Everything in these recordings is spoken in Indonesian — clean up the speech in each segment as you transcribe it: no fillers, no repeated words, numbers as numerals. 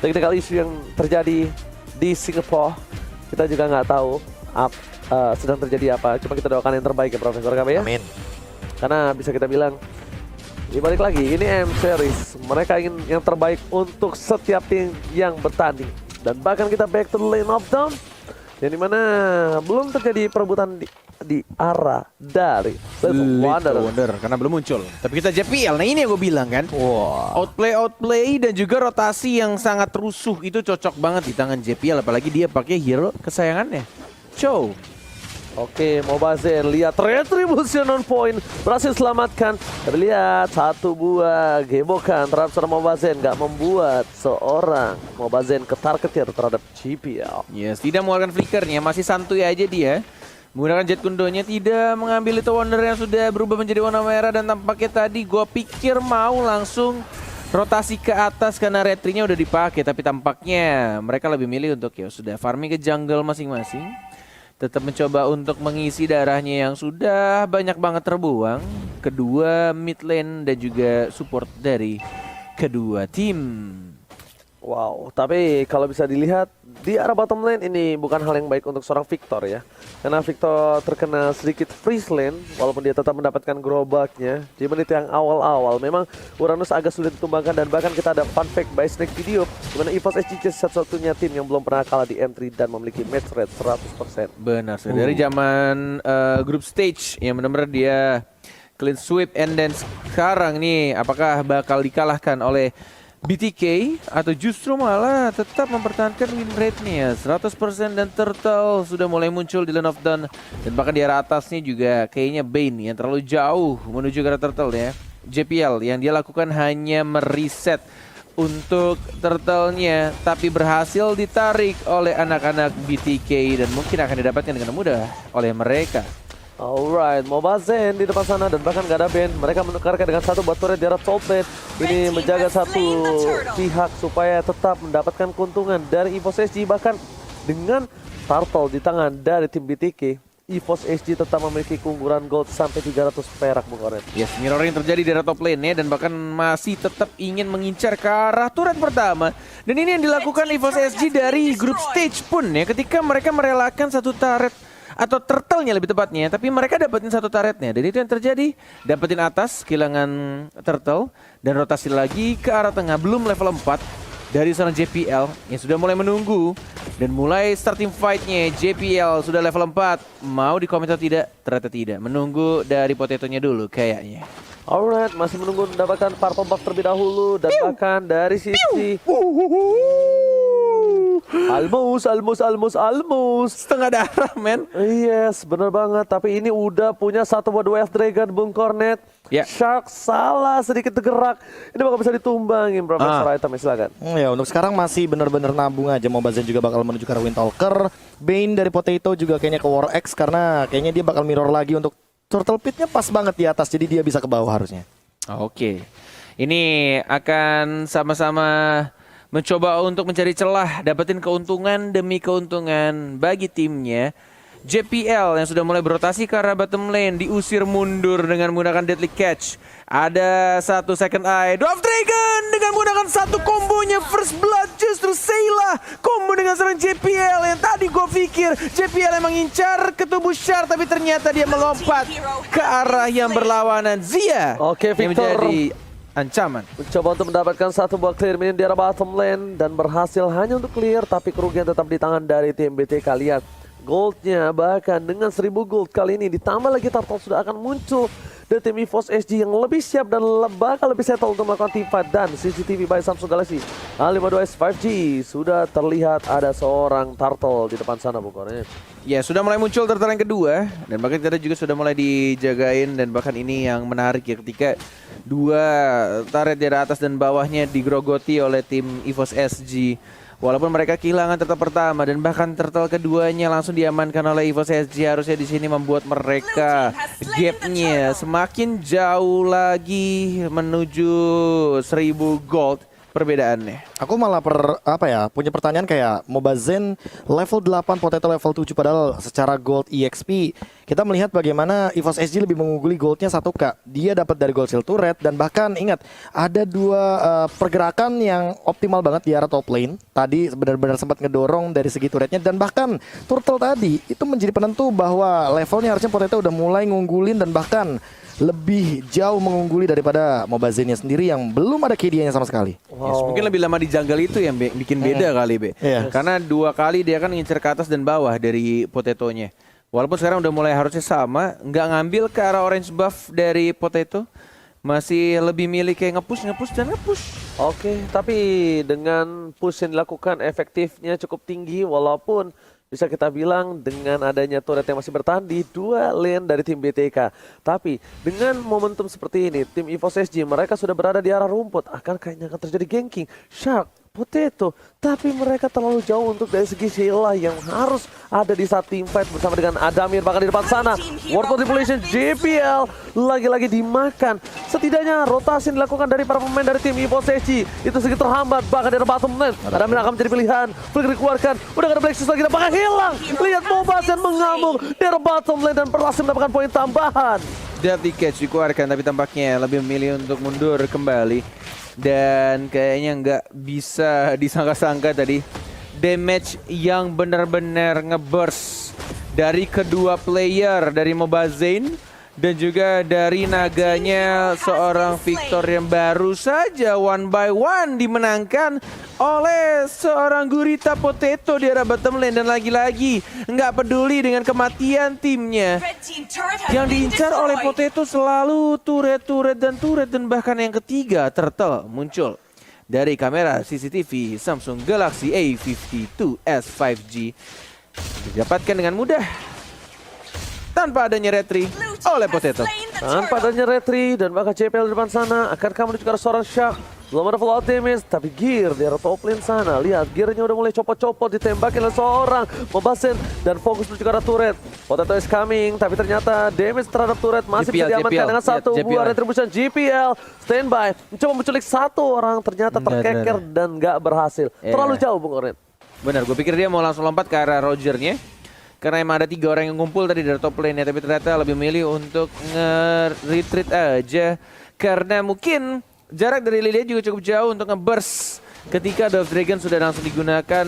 technical issue yang terjadi di Singapore. Kita juga nggak tahu sedang terjadi apa. Cuma kita doakan yang terbaik ya Profesor KB ya. Amin. Karena bisa kita bilang, balik lagi, ini M-Series. Mereka ingin yang terbaik untuk setiap tim yang bertanding. Dan bahkan kita back to the lane of down. Yang dimana belum terjadi perebutan di arah dari Little Wonder. Karena belum muncul. Tapi kita JPL, nah ini yang gue bilang kan. Outplay dan juga rotasi yang sangat rusuh itu cocok banget di tangan JPL. Apalagi dia pakai hero kesayangannya, Chow. Oke, Mobazen lihat Retribution on point berhasil selamatkan. Kita lihat satu buah gemokan terhadap seorang Mobazen nggak membuat seorang Mobazen ketar-ketir terhadap GPL. Yes, tidak mengeluarkan flickernya, masih santuy aja dia. Menggunakan jet kundonya, tidak mengambil itu Wonder yang sudah berubah menjadi warna merah. Dan tampaknya tadi gue pikir mau langsung rotasi ke atas karena retrinya udah dipakai. Tapi tampaknya mereka lebih milih untuk ya sudah farming ke jungle masing-masing. Tetap mencoba untuk mengisi darahnya yang sudah banyak banget terbuang. Kedua mid lane dan juga support dari kedua tim. Wow, tapi kalau bisa dilihat di arah bottom lane ini bukan hal yang baik untuk seorang Victor ya. Karena Victor terkena sedikit freeze lane walaupun dia tetap mendapatkan gerobaknya di menit yang awal-awal. Memang Uranus agak sulit ditumbangkan dan bahkan kita ada fun fact by Snake Video di mana EVOS SG satu-satunya tim yang belum pernah kalah di M3 dan memiliki match rate 100%. Benar, dari zaman group stage yang benar-benar dia clean sweep and then sekarang nih apakah bakal dikalahkan oleh BTK atau justru malah tetap mempertahankan win rate-nya 100% dan Turtle sudah mulai muncul di lane of dawn dan bahkan di arah atasnya juga kayaknya Bane yang terlalu jauh menuju ke arah Turtle ya. JPL yang dia lakukan hanya mereset untuk Turtle-nya tapi berhasil ditarik oleh anak-anak BTK dan mungkin akan didapatkan dengan mudah oleh mereka. Alright, Mobazen di depan sana dan bahkan gak ada band. Mereka menukarkan dengan satu buat turret di arah top lane. Ini menjaga satu pihak supaya tetap mendapatkan keuntungan dari EVOS SG. Bahkan dengan turtle di tangan dari tim BTK, EVOS SG tetap memiliki keunggulan gold sampai 300 perak Bung Kornet. Yes, mirroring terjadi di arah top lane ya dan bahkan masih tetap ingin mengincar ke arah turret pertama. Dan ini yang dilakukan EVOS SG dari group stage pun ya ketika mereka merelakan satu turret atau turtle-nya lebih tepatnya, tapi mereka dapetin satu turretnya dan itu yang terjadi, dapetin atas, kehilangan turtle dan rotasi lagi ke arah tengah. Belum level 4 dari seorang JPL yang sudah mulai menunggu dan mulai starting fight-nya. JPL sudah level 4, mau dikoment atau tidak? Ternyata tidak, menunggu dari Potato-nya dulu kayaknya. Alright, masih menunggu mendapatkan purple buff terlebih dahulu dan bahkan dari sisi Almost setengah darah men. Yes, bener banget. Tapi ini udah punya satu buat WF Dragon Bung Kornet. Ya. Shark salah sedikit tergerak. Ini bakal bisa ditumbangin Profesor Item, silakan. Ya untuk sekarang masih bener-bener nabung aja. Mobazen juga bakal menuju ke Windtalker. Bane dari Potato juga kayaknya ke War X karena kayaknya dia bakal mirror lagi untuk Turtle Pit-nya pas banget di atas. Jadi dia bisa ke bawah harusnya. Oke. Ini akan sama-sama mencoba untuk mencari celah, dapetin keuntungan demi keuntungan bagi timnya. JPL yang sudah mulai berotasi ke arah bottom lane diusir mundur dengan menggunakan Deadly Catch. Ada satu second eye, Dwarf Dragon dengan menggunakan satu kombonya First Blood. Justru Sayla combo dengan seorang JPL yang tadi gue pikir JPL emang ngincar ke tubuh Shard tapi ternyata dia melompat ke arah yang berlawanan. Zia Oke, yang Victor menjadi ancaman. mencoba untuk mendapatkan satu buah clear minion di arah bottom lane dan berhasil hanya untuk clear, tapi kerugian tetap di tangan dari tim BTK. Lihat goldnya bahkan dengan 1000 gold kali ini ditambah lagi turtle sudah akan muncul dari tim EVOS SG yang lebih siap dan bakal lebih settle untuk melakukan team fight. Dan CCTV by Samsung Galaxy A52s 5G sudah terlihat ada seorang turtle di depan sana bukannya. Ya sudah mulai muncul turtle yang kedua dan bahkan kita juga sudah mulai dijagain dan bahkan ini yang menarik ya ketika dua turret di atas dan bawahnya digrogoti oleh tim EVOS SG. Walaupun mereka kehilangan turtle pertama dan bahkan turtle keduanya langsung diamankan oleh EVOS SG, harusnya di sini membuat mereka gapnya semakin jauh lagi menuju 1000 gold perbedaannya. Aku malah punya pertanyaan kayak Mobazen level 8, Potato level 7 padahal secara gold EXP kita melihat bagaimana EVOS SG lebih mengungguli goldnya 1K. Dia dapat dari gold shield turret dan bahkan ingat ada dua pergerakan yang optimal banget di arah top lane. Tadi benar-benar sempat ngedorong dari segi turretnya dan bahkan turtle tadi itu menjadi penentu bahwa levelnya harusnya Potato udah mulai ngunggulin dan bahkan lebih jauh mengungguli daripada Mobazennya sendiri yang belum ada KD-nya sama sekali. Yes, mungkin lebih lama di jungle itu yang bikin beda kali Be. Karena 2 kali dia kan ngincer ke atas dan bawah dari Potatonya. Walaupun sekarang udah mulai harusnya sama, nggak ngambil ke arah orange buff dari Potato, masih lebih milih kayak nge-push dan nge-push. Oke, tapi dengan push yang dilakukan efektifnya cukup tinggi walaupun bisa kita bilang dengan adanya turret yang masih bertahan di 2 lane dari tim BTK. Tapi dengan momentum seperti ini, tim EVOS SG mereka sudah berada di arah rumput. Akan kayaknya akan terjadi ganking. Shark, Potato, tapi mereka terlalu jauh untuk dari segi Sheila yang harus ada di saat team fight bersama dengan Adamir. Bahkan di depan sana, World Manipulation JPL lagi-lagi dimakan. Setidaknya rotasi yang dilakukan dari para pemain dari tim EVOS SG itu sedikit terhambat. Bahkan dari bottom lane, Adamir akan menjadi pilihan. Flicker dikeluarkan, udah gak ada Black Shoes lagi, bahkan hilang. Lihat Mobazen mengamuk dari bottom lane dan berhasil mendapatkan poin tambahan. Deadly Catch dikeluarkan tapi tampaknya lebih memilih untuk mundur kembali. Dan kayaknya nggak bisa disangka-sangka tadi damage yang benar-benar ngeburst dari kedua player dari Mobazen dan juga dari naganya seorang Victor yang baru saja 1 by 1 dimenangkan oleh seorang Gurita Potato di arah bottom lane. Dan lagi-lagi nggak peduli dengan kematian timnya, yang diincar oleh Potato selalu turret dan bahkan yang ketiga turtle muncul dari kamera CCTV Samsung Galaxy A52s 5G didapatkan dengan mudah tanpa adanya retry oleh Potato. Tanpa adanya retry dan bahkan JPL di depan sana, akankah menuju ke arah seorang Shark? Belum ada follow out damage, tapi gear di arah top lane sana. Lihat, gearnya udah mulai copot-copot, ditembakin oleh seorang Mobazen dan fokus menuju ke arah turret. Potato is coming, tapi ternyata damage terhadap turret masih bisa diamankan dengan satu buah retribution. JPL standby, mencoba menculik satu orang, ternyata terkeker dan nggak berhasil. Terlalu jauh Bung Oren. Benar, gue pikir dia mau langsung lompat ke arah Rogernya. Karena emang ada 3 orang yang ngumpul tadi dari top lane-nya, tapi ternyata lebih milih untuk nge-retreat aja. Karena mungkin jarak dari Lilia juga cukup jauh untuk nge-burst ketika Dove Dragon sudah langsung digunakan.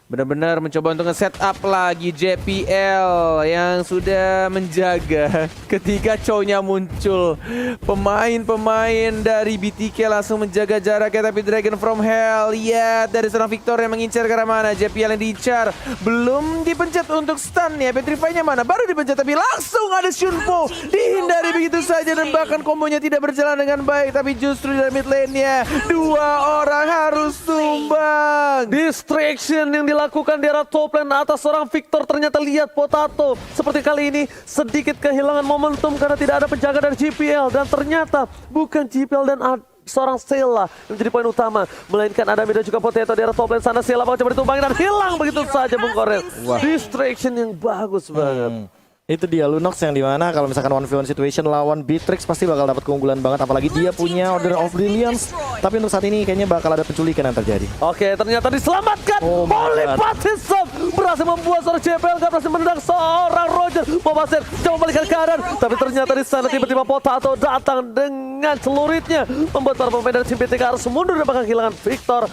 Benar-benar mencoba untuk nge-setup lagi JPL yang sudah menjaga ketika Chow-nya muncul. Pemain-pemain dari BTK langsung menjaga jaraknya, tapi Dragon from Hell, ya, dari seorang Victor yang mengincar ke arah mana. JPL yang diincar, belum dipencet untuk stun ya. Petrify-nya mana? Baru dipencet tapi langsung ada Shunpo. Dihindari begitu saja dan bahkan kombonya tidak berjalan dengan baik. Tapi justru di mid lane-nya 2 orang harus tumbang. Distraction yang dilakukan di arah top lane atas seorang Victor. Ternyata lihat Potato seperti kali ini sedikit kehilangan momentum karena tidak ada penjaga dari JPL. Dan ternyata bukan JPL dan seorang Sheila yang menjadi poin utama, melainkan ada Mida juga Potato di arah top lane sana. Sheila mau coba ditumbangin dan hilang begitu saja Bung Korel. Distraction yang bagus banget. Itu dia Lunox yang dimana kalau misalkan 1v1 situation lawan Beatrix pasti bakal dapat keunggulan banget, apalagi dia punya Order of Brilliance. Tapi untuk saat ini kayaknya bakal ada penculikan yang terjadi. Oke, ternyata diselamatkan oleh Patism. Berhasil membuat seorang JPL, gak berhasil menendang seorang Roger. Mobazen coba membalikan keadaan, tapi ternyata di sana tiba-tiba Potato datang dengan celuritnya, membuat para pemain dari tim BTK harus mundur dan bakal kehilangan Victor.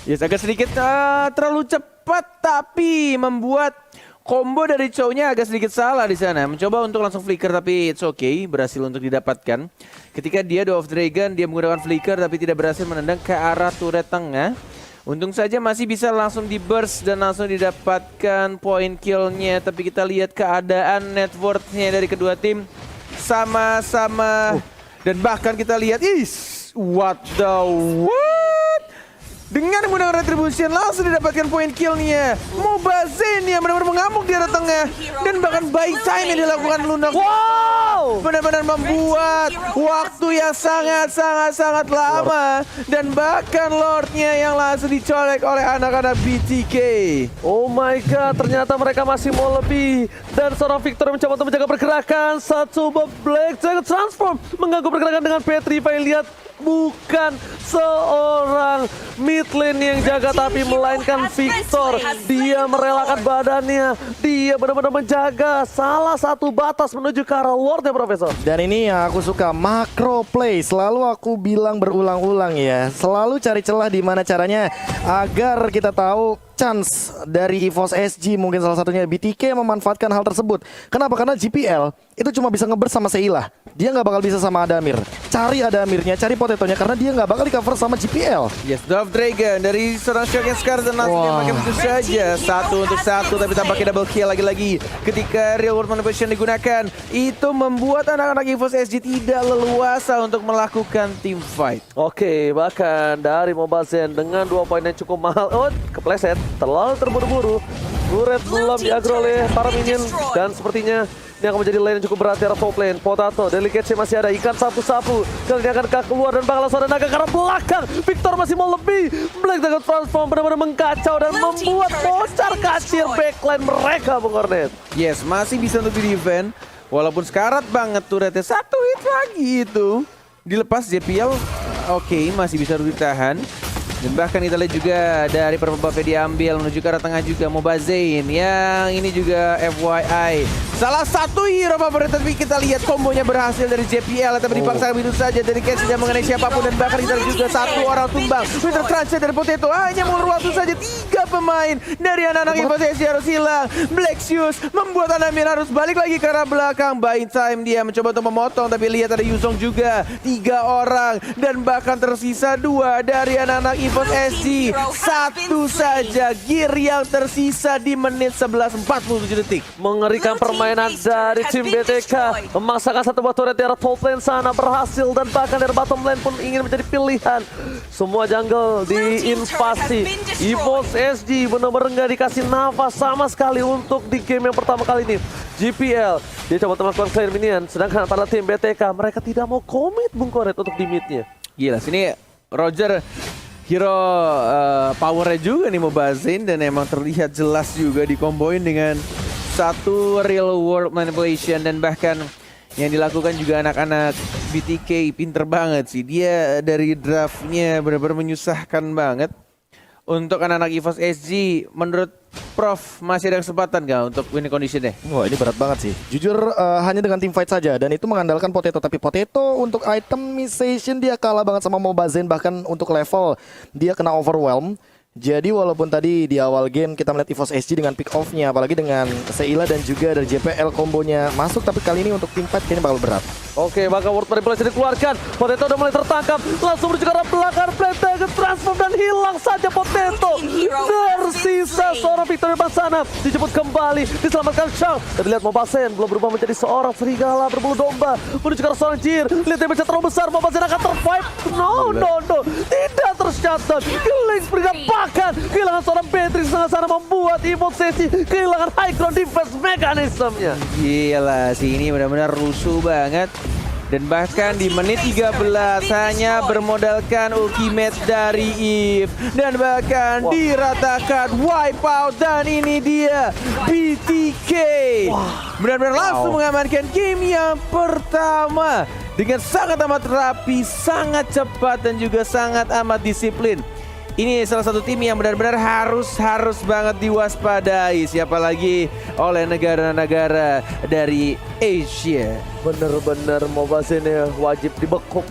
Yes, agak sedikit terlalu cepat, tapi membuat combo dari Chow-nya agak sedikit salah di sana. Mencoba untuk langsung flicker tapi it's okay, berhasil untuk didapatkan. Ketika dia Dove Dragon, dia menggunakan flicker tapi tidak berhasil menendang ke arah turret tengah. Untung saja masih bisa langsung di burst dan langsung didapatkan point kill-nya. Tapi kita lihat keadaan net worth-nya dari kedua tim sama-sama. Dan bahkan kita lihat, what the what? Dengan menggunakan retribution langsung didapatkan poin killnya. Mobazen yang benar-benar mengamuk di arah tengah. Dan bahkan buy time yang dilakukan Lunox. Wow! Benar-benar membuat waktu yang sangat lama. Dan bahkan Lordnya yang langsung dicolek oleh anak-anak BTK. Oh my god, ternyata mereka masih mau lebih. Dan seorang Victor mencoba untuk menjaga pergerakan. Satu Black Dragon transform mengganggu pergerakan dengan Petrify. Lihat bukan seorang mid lane yang jaga tapi melainkan Victor. Dia merelakan badannya, dia benar-benar menjaga salah satu batas menuju ke arah Lord ya Profesor. Dan ini yang aku suka, macro play. Selalu aku bilang berulang-ulang ya, selalu cari celah di mana caranya agar kita tahu chance dari EVOS SG, mungkin salah satunya BTK memanfaatkan hal tersebut. Kenapa? Karena GPL itu cuma bisa ngeburst sama Seila. Dia nggak bakal bisa sama Adamir. Cari Adamirnya, cari Potatonya karena dia nggak bakal di cover sama GPL. Yes, Dove Dragon dari seorang Shock yang sekarang dan nasibnya makin begitu saja. 1-1 tapi tampaknya double kill lagi-lagi ketika Real World Manipulation digunakan. Itu membuat anak-anak EVOS SG tidak leluasa untuk melakukan team fight. Oke, bahkan dari Mobile Zen dengan 2 poin yang cukup mahal. Oh, kepleset, terlalu terburu-buru. Turret belum diagro oleh para minion dan sepertinya ini akan menjadi lane yang cukup berat di arah top lane. Potato, Delicate masih ada, ikan sapu-sapu. Kali ini akan keluar dan bakal langsung ada naga ke arah belakang. Victor masih mau lebih. Black Dragon Transform benar-benar mengkacau dan membuat bocor kacir backline mereka, Bung Kornet. Yes, masih bisa untuk di defend. Walaupun sekarat banget turretnya, 1 hit lagi itu. Dilepas JPL, oke, masih bisa ditahan. Dan bahkan kita lihat juga dari perpembapnya diambil menuju ke arah tengah juga Mobazain yang ini juga FYI salah satu hero favorit, tapi kita lihat kombonya berhasil dari JPL tapi dipaksa begitu saja dari Ken tidak mengenai siapapun. Dan bahkan kita lihat juga 1 orang tumbang. Winter Transit dari Potato hanya mengulur waktu saja, 3 pemain dari anak-anak EVOS SG harus hilang. Black Shoes membuat Anamir harus balik lagi ke arah belakang. Buying time, dia mencoba untuk memotong tapi lihat ada Yuzong juga, 3 orang dan bahkan tersisa 2 dari anak-anak EVOS SG. 1 saja gear yang tersisa di menit 11:47 detik. Mengerikan permainan dari tim BTK, memaksakan satu buah turret di arah top lane sana berhasil dan bahkan dari bottom lane pun ingin menjadi pilihan. Semua jungle diinvasi. EVOS SG benar-benar nggak dikasih nafas sama sekali untuk di game yang pertama kali ini. GPL dia coba melakukan clear minion, sedangkan pada tim BTK mereka tidak mau komit Bung Kornet untuk di midnya. Gila, sini Roger hero powernya juga nih Mobazain dan emang terlihat jelas juga dikomboin dengan satu real world manipulation. Dan bahkan yang dilakukan juga anak-anak BTK pinter banget sih. Dia dari draftnya benar-benar menyusahkan banget untuk anak-anak EVOS SG. Menurut Prof, masih ada kesempatan gak untuk winning condition deh? Wah, ini berat banget sih. Jujur hanya dengan team fight saja dan itu mengandalkan Potato. Tapi Potato untuk itemization dia kalah banget sama Mobazain, bahkan untuk level dia kena overwhelm. Jadi walaupun tadi di awal game kita melihat EVOS SG dengan pick off-nya, apalagi dengan Seila dan juga dari JPL kombonya masuk, tapi kali ini untuk team fight kayaknya bakal berat. Oke, maka World Manipulation dikeluarkan. Potato udah mulai tertangkap, langsung menuju ke arah belakang. Black Dragon Transform dan hilang saja Potato. Tersisa seorang Victor di sana, dijemput kembali, diselamatkan Shang. Dan lihat Mobazain belum berubah menjadi seorang serigala berbulu domba menuju ke arah seorang Jir. Lihat damage terlalu besar, Mobazain akan tervive. No, tidak tercatat. Killing spree bahkan kehilangan seorang Beatrix di sana membuat EVOS SG kehilangan high ground defense mekanismenya. Gila sih, ini benar-benar rusuh banget. Dan bahkan di menit 13 hanya bermodalkan ultimate dari Eve. Dan bahkan diratakan wipe out. Dan ini dia BTK. Benar-benar langsung mengamankan game yang pertama dengan sangat amat rapi, sangat cepat dan juga sangat amat disiplin. Ini salah satu tim yang benar-benar harus banget diwaspadai, siapa lagi oleh negara-negara dari Asia. Bener-bener Mobazain ya wajib dibekuk.